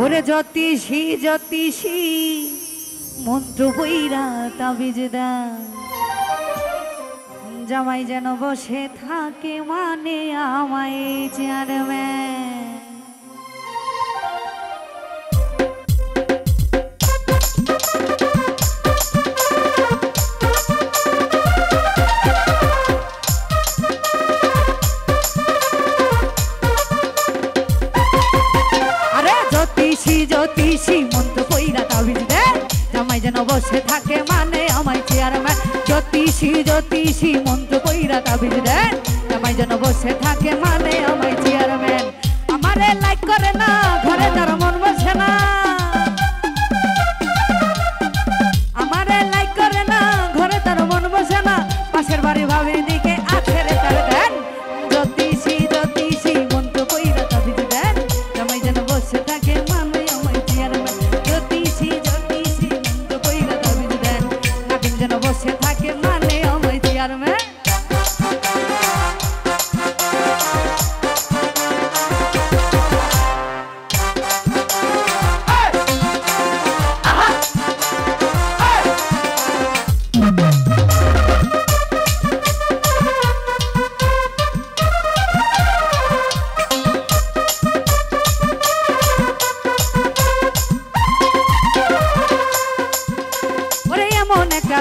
ওরে জ্যোতিষী জ্যোতিষী মন্ত্র বইরা তাবিজ দেয় জামাই যেন বসে থাকে মানে আমায় চেয়ারম্যান। জ্যোতিষী মন্ত্র কইরা তাবিজ দেয় জামাই যেন বসে থাকে মানে আমায় চেয়ারম্যান। জ্যোতিষী জ্যোতিষী মন্ত্র কইরা তাবিজ দেয় জামাই যেন বসে থাকে মানে আমায় চেয়ারম্যান। আমারে লাইক করে না ঘরে তার মন বসে না, আমারে লাইক করে না ঘরে তার মন বসে না, পাশের বাড়ি ভাবির দিকে আছে রে তার দেন। জ্যোতিষী জ্যোতিষী মন্ত্র কইরা তাবিজ দেয় জামাই যেন বসে থাকে মানে বসে থাকে মানে আমায় চেয়ারম্যান।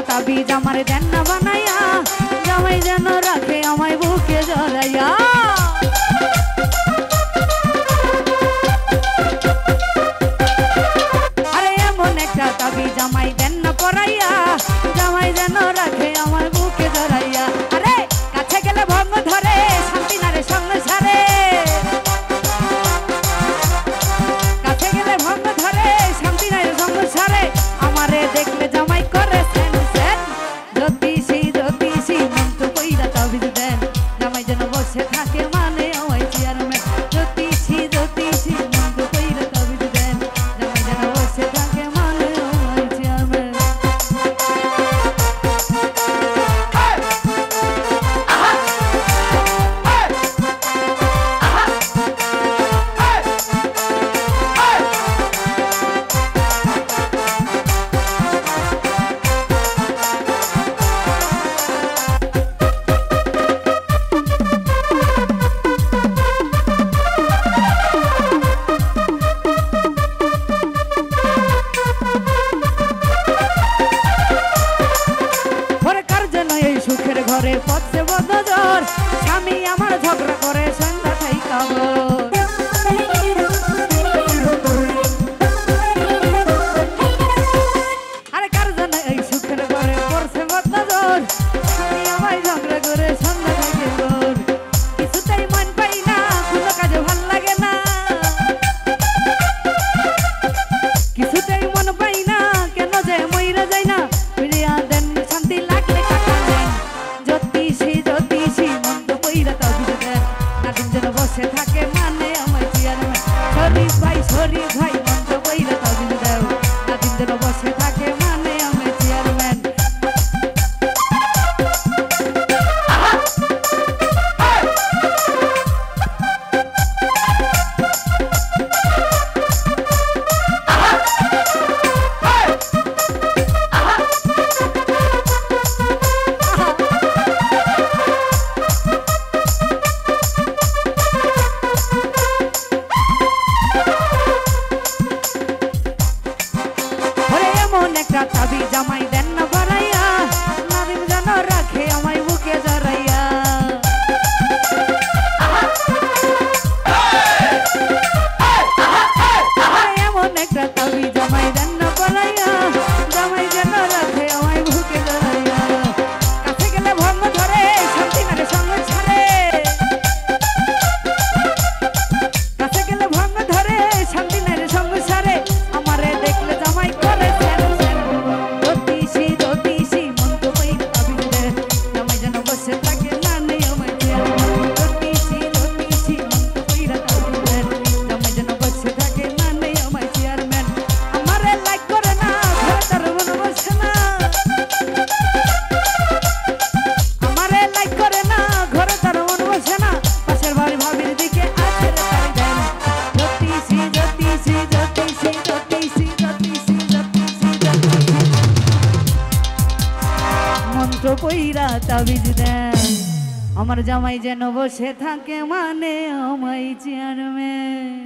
তাবিজ আমার দেন না বানাইয়া জামাই যেন রাখে আমায় বুকে জড়াইয়া। আরে এমন একটা তাবিজ জামাই দেন না পরাইয়া জামাই যেন রাখে আমার বুকে জড়াইয়া। আরে কাছে গেলে ভঙ্গ ধরে শান্তি না রে সংসারে, কাছে গেলে ভঙ্গ ধরে শান্তি না রে সংসারে। আমারে দেখলে জামাই করে জ্যোতিষী জ্যোতিষী মন্ত্র কইরা তাবিজ দেন জামাই যেন বসে পইরা তাবিজ দেন আমার জামাই যেন বসে থাকে মানে আমায় চেয়ারম্যান